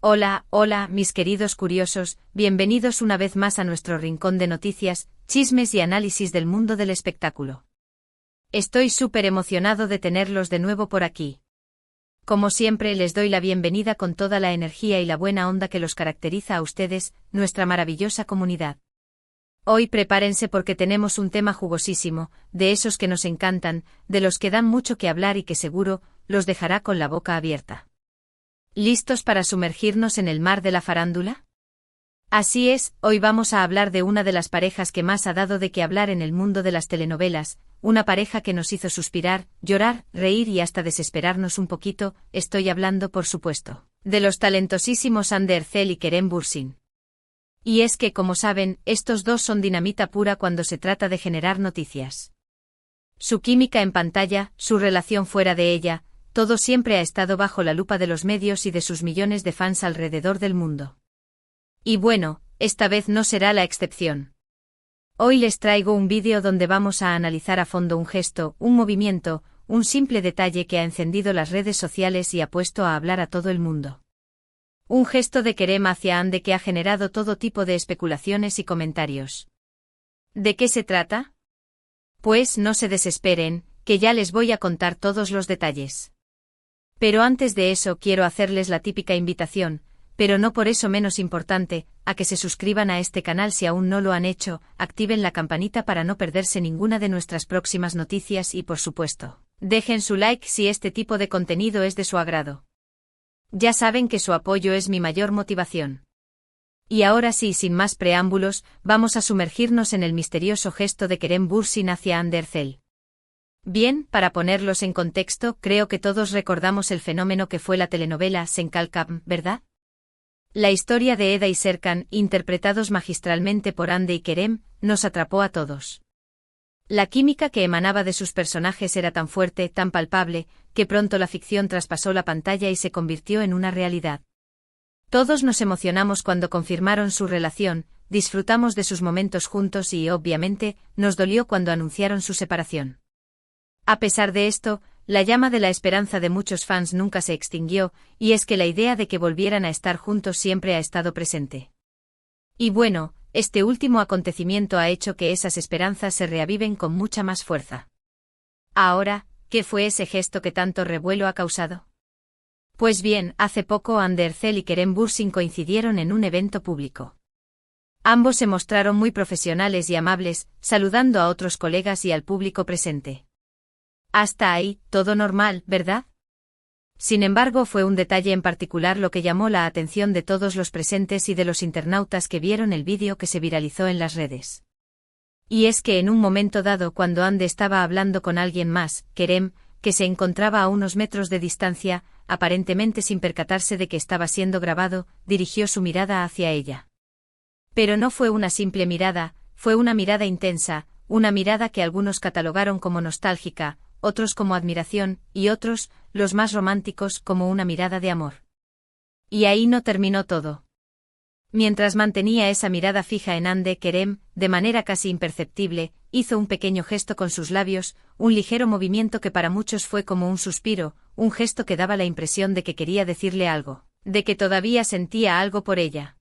Hola, hola, mis queridos curiosos, bienvenidos una vez más a nuestro rincón de noticias, chismes y análisis del mundo del espectáculo. Estoy súper emocionado de tenerlos de nuevo por aquí. Como siempre, les doy la bienvenida con toda la energía y la buena onda que los caracteriza a ustedes, nuestra maravillosa comunidad. Hoy prepárense porque tenemos un tema jugosísimo, de esos que nos encantan, de los que dan mucho que hablar y que seguro los dejará con la boca abierta. ¿Listos para sumergirnos en el mar de la farándula? Así es, hoy vamos a hablar de una de las parejas que más ha dado de qué hablar en el mundo de las telenovelas, una pareja que nos hizo suspirar, llorar, reír y hasta desesperarnos un poquito. Estoy hablando, por supuesto, de los talentosísimos Hande Erçel y Kerem Bürsin. Y es que, como saben, estos dos son dinamita pura cuando se trata de generar noticias. Su química en pantalla, su relación fuera de ella, todo siempre ha estado bajo la lupa de los medios y de sus millones de fans alrededor del mundo. Y bueno, esta vez no será la excepción. Hoy les traigo un vídeo donde vamos a analizar a fondo un gesto, un movimiento, un simple detalle que ha encendido las redes sociales y ha puesto a hablar a todo el mundo. Un gesto de Kerem hacia Hande que ha generado todo tipo de especulaciones y comentarios. ¿De qué se trata? Pues no se desesperen, que ya les voy a contar todos los detalles. Pero antes de eso quiero hacerles la típica invitación, pero no por eso menos importante, a que se suscriban a este canal si aún no lo han hecho, activen la campanita para no perderse ninguna de nuestras próximas noticias y por supuesto, dejen su like si este tipo de contenido es de su agrado. Ya saben que su apoyo es mi mayor motivación. Y ahora sí, sin más preámbulos, vamos a sumergirnos en el misterioso gesto de Kerem Bürsin hacia Hande Erçel. Bien, para ponerlos en contexto, creo que todos recordamos el fenómeno que fue la telenovela Sen Kalkam, ¿verdad? La historia de Eda y Serkan, interpretados magistralmente por Hande y Kerem, nos atrapó a todos. La química que emanaba de sus personajes era tan fuerte, tan palpable, que pronto la ficción traspasó la pantalla y se convirtió en una realidad. Todos nos emocionamos cuando confirmaron su relación, disfrutamos de sus momentos juntos y, obviamente, nos dolió cuando anunciaron su separación. A pesar de esto, la llama de la esperanza de muchos fans nunca se extinguió, y es que la idea de que volvieran a estar juntos siempre ha estado presente. Y bueno, este último acontecimiento ha hecho que esas esperanzas se reaviven con mucha más fuerza. Ahora, ¿qué fue ese gesto que tanto revuelo ha causado? Pues bien, hace poco Hande Erçel y Kerem Bürsin coincidieron en un evento público. Ambos se mostraron muy profesionales y amables, saludando a otros colegas y al público presente. Hasta ahí, todo normal, ¿verdad? Sin embargo, fue un detalle en particular lo que llamó la atención de todos los presentes y de los internautas que vieron el vídeo que se viralizó en las redes. Y es que en un momento dado, cuando Hande estaba hablando con alguien más, Kerem, que se encontraba a unos metros de distancia, aparentemente sin percatarse de que estaba siendo grabado, dirigió su mirada hacia ella. Pero no fue una simple mirada, fue una mirada intensa, una mirada que algunos catalogaron como nostálgica, otros como admiración, y otros, los más románticos, como una mirada de amor. Y ahí no terminó todo. Mientras mantenía esa mirada fija en Hande, Kerem, de manera casi imperceptible, hizo un pequeño gesto con sus labios, un ligero movimiento que para muchos fue como un suspiro, un gesto que daba la impresión de que quería decirle algo, de que todavía sentía algo por ella.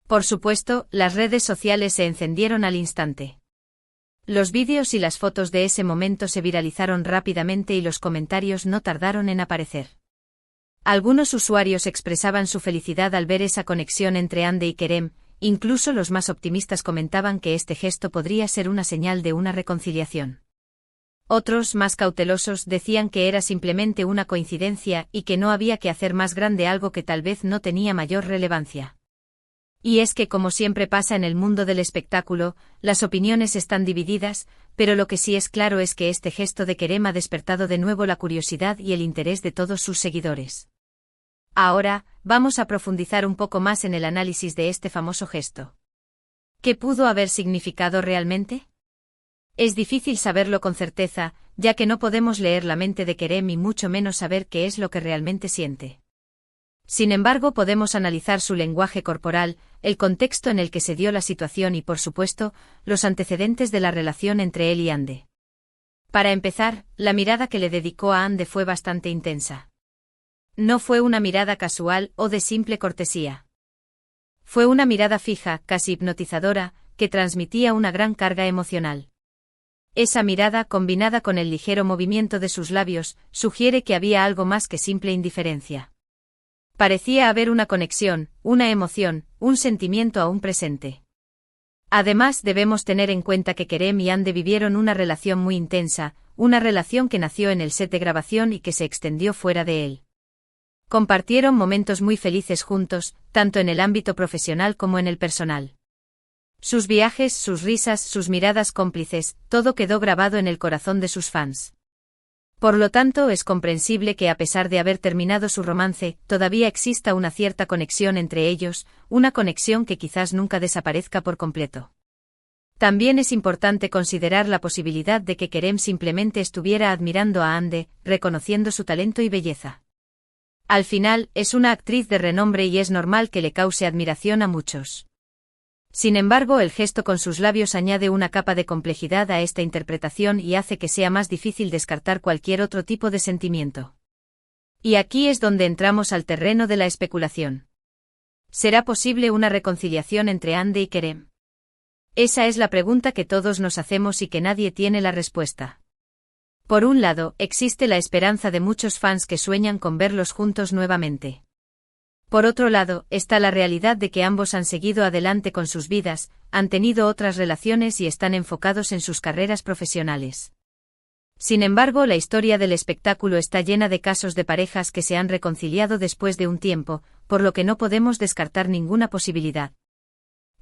Por supuesto, las redes sociales se encendieron al instante. Los vídeos y las fotos de ese momento se viralizaron rápidamente y los comentarios no tardaron en aparecer. Algunos usuarios expresaban su felicidad al ver esa conexión entre Hande y Kerem, incluso los más optimistas comentaban que este gesto podría ser una señal de una reconciliación. Otros, más cautelosos, decían que era simplemente una coincidencia y que no había que hacer más grande algo que tal vez no tenía mayor relevancia. Y es que, como siempre pasa en el mundo del espectáculo, las opiniones están divididas, pero lo que sí es claro es que este gesto de Kerem ha despertado de nuevo la curiosidad y el interés de todos sus seguidores. Ahora, vamos a profundizar un poco más en el análisis de este famoso gesto. ¿Qué pudo haber significado realmente? Es difícil saberlo con certeza, ya que no podemos leer la mente de Kerem y mucho menos saber qué es lo que realmente siente. Sin embargo, podemos analizar su lenguaje corporal, el contexto en el que se dio la situación y, por supuesto, los antecedentes de la relación entre él y Hande. Para empezar, la mirada que le dedicó a Hande fue bastante intensa. No fue una mirada casual o de simple cortesía. Fue una mirada fija, casi hipnotizadora, que transmitía una gran carga emocional. Esa mirada, combinada con el ligero movimiento de sus labios, sugiere que había algo más que simple indiferencia. Parecía haber una conexión, una emoción, un sentimiento aún presente. Además, debemos tener en cuenta que Kerem y Hande vivieron una relación muy intensa, una relación que nació en el set de grabación y que se extendió fuera de él. Compartieron momentos muy felices juntos, tanto en el ámbito profesional como en el personal. Sus viajes, sus risas, sus miradas cómplices, todo quedó grabado en el corazón de sus fans. Por lo tanto, es comprensible que a pesar de haber terminado su romance, todavía exista una cierta conexión entre ellos, una conexión que quizás nunca desaparezca por completo. También es importante considerar la posibilidad de que Kerem simplemente estuviera admirando a Hande, reconociendo su talento y belleza. Al final, es una actriz de renombre y es normal que le cause admiración a muchos. Sin embargo, el gesto con sus labios añade una capa de complejidad a esta interpretación y hace que sea más difícil descartar cualquier otro tipo de sentimiento. Y aquí es donde entramos al terreno de la especulación. ¿Será posible una reconciliación entre Hande y Kerem? Esa es la pregunta que todos nos hacemos y que nadie tiene la respuesta. Por un lado, existe la esperanza de muchos fans que sueñan con verlos juntos nuevamente. Por otro lado, está la realidad de que ambos han seguido adelante con sus vidas, han tenido otras relaciones y están enfocados en sus carreras profesionales. Sin embargo, la historia del espectáculo está llena de casos de parejas que se han reconciliado después de un tiempo, por lo que no podemos descartar ninguna posibilidad.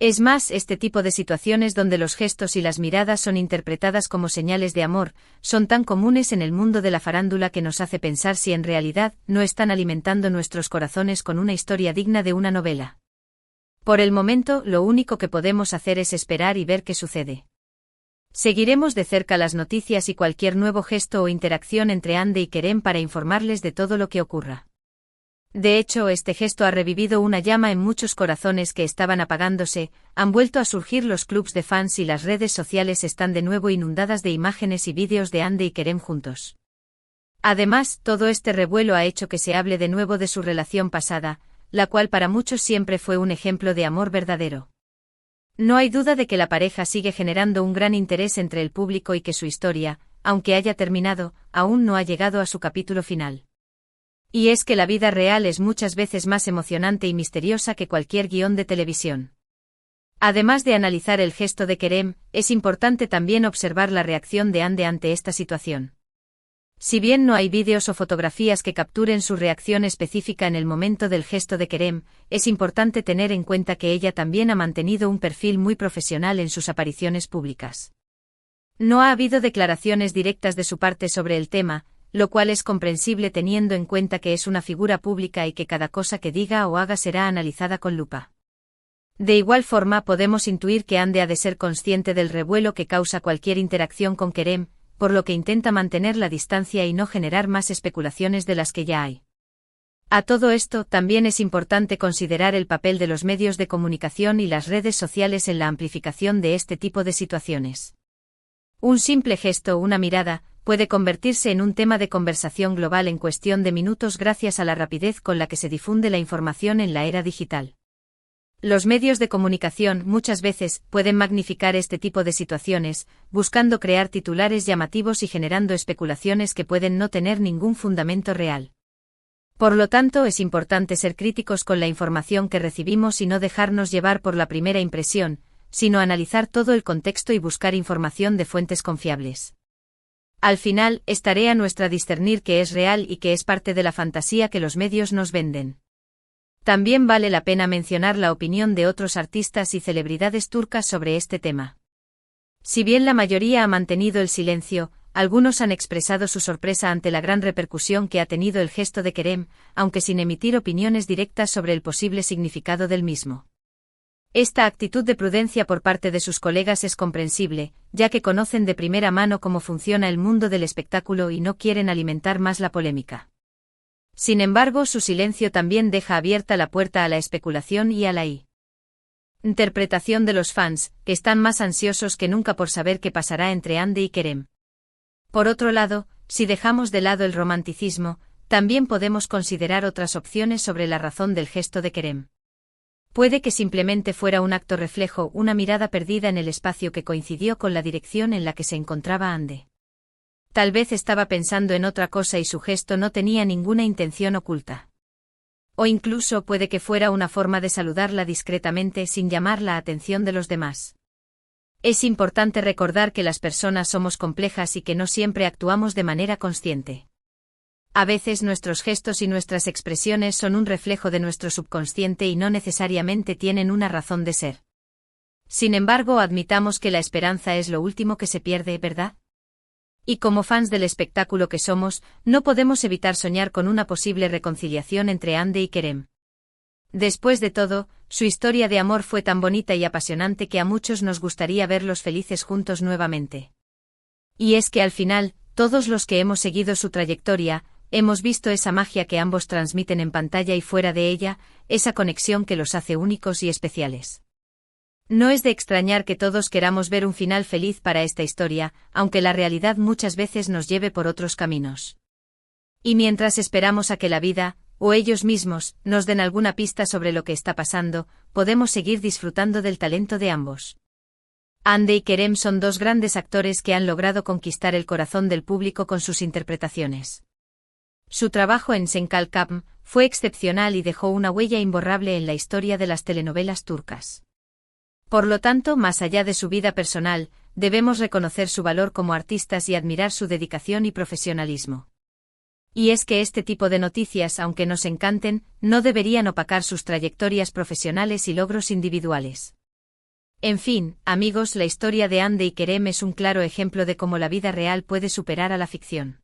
Es más, este tipo de situaciones donde los gestos y las miradas son interpretadas como señales de amor, son tan comunes en el mundo de la farándula que nos hace pensar si en realidad no están alimentando nuestros corazones con una historia digna de una novela. Por el momento, lo único que podemos hacer es esperar y ver qué sucede. Seguiremos de cerca las noticias y cualquier nuevo gesto o interacción entre Hande y Kerem para informarles de todo lo que ocurra. De hecho, este gesto ha revivido una llama en muchos corazones que estaban apagándose, han vuelto a surgir los clubs de fans y las redes sociales están de nuevo inundadas de imágenes y vídeos de Hande y Kerem juntos. Además, todo este revuelo ha hecho que se hable de nuevo de su relación pasada, la cual para muchos siempre fue un ejemplo de amor verdadero. No hay duda de que la pareja sigue generando un gran interés entre el público y que su historia, aunque haya terminado, aún no ha llegado a su capítulo final. Y es que la vida real es muchas veces más emocionante y misteriosa que cualquier guión de televisión. Además de analizar el gesto de Kerem, es importante también observar la reacción de Hande ante esta situación. Si bien no hay vídeos o fotografías que capturen su reacción específica en el momento del gesto de Kerem, es importante tener en cuenta que ella también ha mantenido un perfil muy profesional en sus apariciones públicas. No ha habido declaraciones directas de su parte sobre el tema, lo cual es comprensible teniendo en cuenta que es una figura pública y que cada cosa que diga o haga será analizada con lupa. De igual forma podemos intuir que Hande ha de ser consciente del revuelo que causa cualquier interacción con Kerem, por lo que intenta mantener la distancia y no generar más especulaciones de las que ya hay. A todo esto, también es importante considerar el papel de los medios de comunicación y las redes sociales en la amplificación de este tipo de situaciones. Un simple gesto o una mirada puede convertirse en un tema de conversación global en cuestión de minutos gracias a la rapidez con la que se difunde la información en la era digital. Los medios de comunicación muchas veces pueden magnificar este tipo de situaciones, buscando crear titulares llamativos y generando especulaciones que pueden no tener ningún fundamento real. Por lo tanto, es importante ser críticos con la información que recibimos y no dejarnos llevar por la primera impresión, sino analizar todo el contexto y buscar información de fuentes confiables. Al final, es tarea nuestra discernir qué es real y qué es parte de la fantasía que los medios nos venden. También vale la pena mencionar la opinión de otros artistas y celebridades turcas sobre este tema. Si bien la mayoría ha mantenido el silencio, algunos han expresado su sorpresa ante la gran repercusión que ha tenido el gesto de Kerem, aunque sin emitir opiniones directas sobre el posible significado del mismo. Esta actitud de prudencia por parte de sus colegas es comprensible, ya que conocen de primera mano cómo funciona el mundo del espectáculo y no quieren alimentar más la polémica. Sin embargo, su silencio también deja abierta la puerta a la especulación y a la interpretación de los fans, que están más ansiosos que nunca por saber qué pasará entre Hande y Kerem. Por otro lado, si dejamos de lado el romanticismo, también podemos considerar otras opciones sobre la razón del gesto de Kerem. Puede que simplemente fuera un acto reflejo, una mirada perdida en el espacio que coincidió con la dirección en la que se encontraba Ande. Tal vez estaba pensando en otra cosa y su gesto no tenía ninguna intención oculta. O incluso puede que fuera una forma de saludarla discretamente sin llamar la atención de los demás. Es importante recordar que las personas somos complejas y que no siempre actuamos de manera consciente. A veces nuestros gestos y nuestras expresiones son un reflejo de nuestro subconsciente y no necesariamente tienen una razón de ser. Sin embargo, admitamos que la esperanza es lo último que se pierde, ¿verdad? Y como fans del espectáculo que somos, no podemos evitar soñar con una posible reconciliación entre Ande y Kerem. Después de todo, su historia de amor fue tan bonita y apasionante que a muchos nos gustaría verlos felices juntos nuevamente. Y es que al final, todos los que hemos seguido su trayectoria, hemos visto esa magia que ambos transmiten en pantalla y fuera de ella, esa conexión que los hace únicos y especiales. No es de extrañar que todos queramos ver un final feliz para esta historia, aunque la realidad muchas veces nos lleve por otros caminos. Y mientras esperamos a que la vida, o ellos mismos, nos den alguna pista sobre lo que está pasando, podemos seguir disfrutando del talento de ambos. Ande y Kerem son dos grandes actores que han logrado conquistar el corazón del público con sus interpretaciones. Su trabajo en Senkalkam fue excepcional y dejó una huella imborrable en la historia de las telenovelas turcas. Por lo tanto, más allá de su vida personal, debemos reconocer su valor como artistas y admirar su dedicación y profesionalismo. Y es que este tipo de noticias, aunque nos encanten, no deberían opacar sus trayectorias profesionales y logros individuales. En fin, amigos, la historia de Ande y Kerem es un claro ejemplo de cómo la vida real puede superar a la ficción.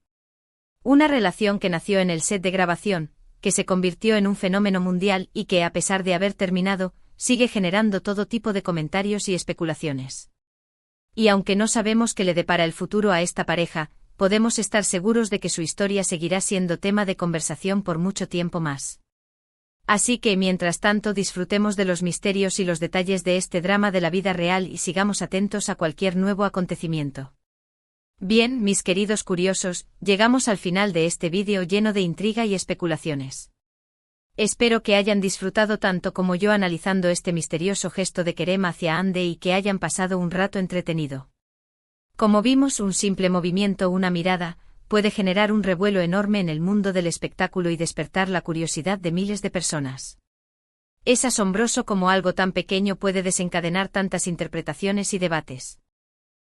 Una relación que nació en el set de grabación, que se convirtió en un fenómeno mundial y que, a pesar de haber terminado, sigue generando todo tipo de comentarios y especulaciones. Y aunque no sabemos qué le depara el futuro a esta pareja, podemos estar seguros de que su historia seguirá siendo tema de conversación por mucho tiempo más. Así que, mientras tanto, disfrutemos de los misterios y los detalles de este drama de la vida real y sigamos atentos a cualquier nuevo acontecimiento. Bien, mis queridos curiosos, llegamos al final de este vídeo lleno de intriga y especulaciones. Espero que hayan disfrutado tanto como yo analizando este misterioso gesto de Kerem hacia Ande y que hayan pasado un rato entretenido. Como vimos, un simple movimiento, una mirada, puede generar un revuelo enorme en el mundo del espectáculo y despertar la curiosidad de miles de personas. Es asombroso cómo algo tan pequeño puede desencadenar tantas interpretaciones y debates.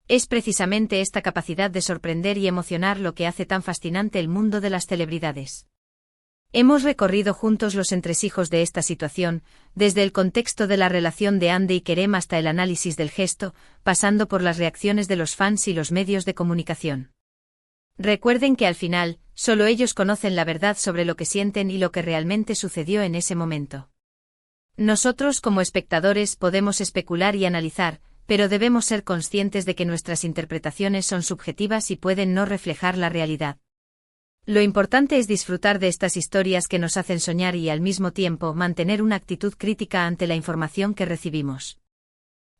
Es precisamente esta capacidad de sorprender y emocionar lo que hace tan fascinante el mundo de las celebridades. Hemos recorrido juntos los entresijos de esta situación, desde el contexto de la relación de Ande y Kerem hasta el análisis del gesto, pasando por las reacciones de los fans y los medios de comunicación. Recuerden que al final, solo ellos conocen la verdad sobre lo que sienten y lo que realmente sucedió en ese momento. Nosotros como espectadores podemos especular y analizar, pero debemos ser conscientes de que nuestras interpretaciones son subjetivas y pueden no reflejar la realidad. Lo importante es disfrutar de estas historias que nos hacen soñar y al mismo tiempo mantener una actitud crítica ante la información que recibimos.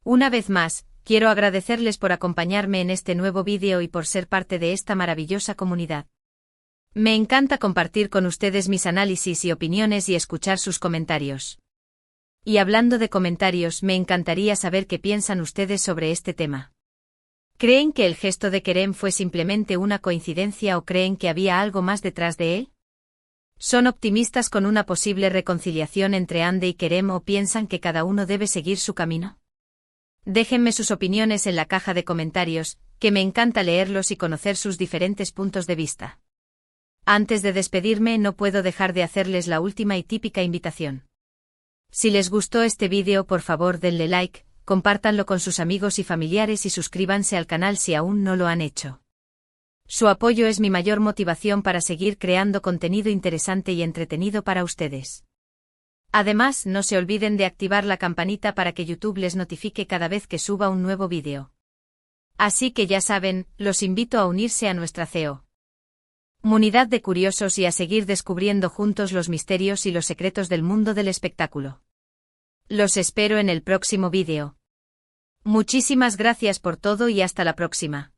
Una vez más, quiero agradecerles por acompañarme en este nuevo vídeo y por ser parte de esta maravillosa comunidad. Me encanta compartir con ustedes mis análisis y opiniones y escuchar sus comentarios. Y hablando de comentarios, me encantaría saber qué piensan ustedes sobre este tema. ¿Creen que el gesto de Kerem fue simplemente una coincidencia o creen que había algo más detrás de él? ¿Son optimistas con una posible reconciliación entre Ande y Kerem o piensan que cada uno debe seguir su camino? Déjenme sus opiniones en la caja de comentarios, que me encanta leerlos y conocer sus diferentes puntos de vista. Antes de despedirme, no puedo dejar de hacerles la última y típica invitación. Si les gustó este vídeo, por favor denle like, compártanlo con sus amigos y familiares y suscríbanse al canal si aún no lo han hecho. Su apoyo es mi mayor motivación para seguir creando contenido interesante y entretenido para ustedes. Además, no se olviden de activar la campanita para que YouTube les notifique cada vez que suba un nuevo vídeo. Así que ya saben, los invito a unirse a nuestra comunidad de curiosos y a seguir descubriendo juntos los misterios y los secretos del mundo del espectáculo. Los espero en el próximo vídeo. Muchísimas gracias por todo y hasta la próxima.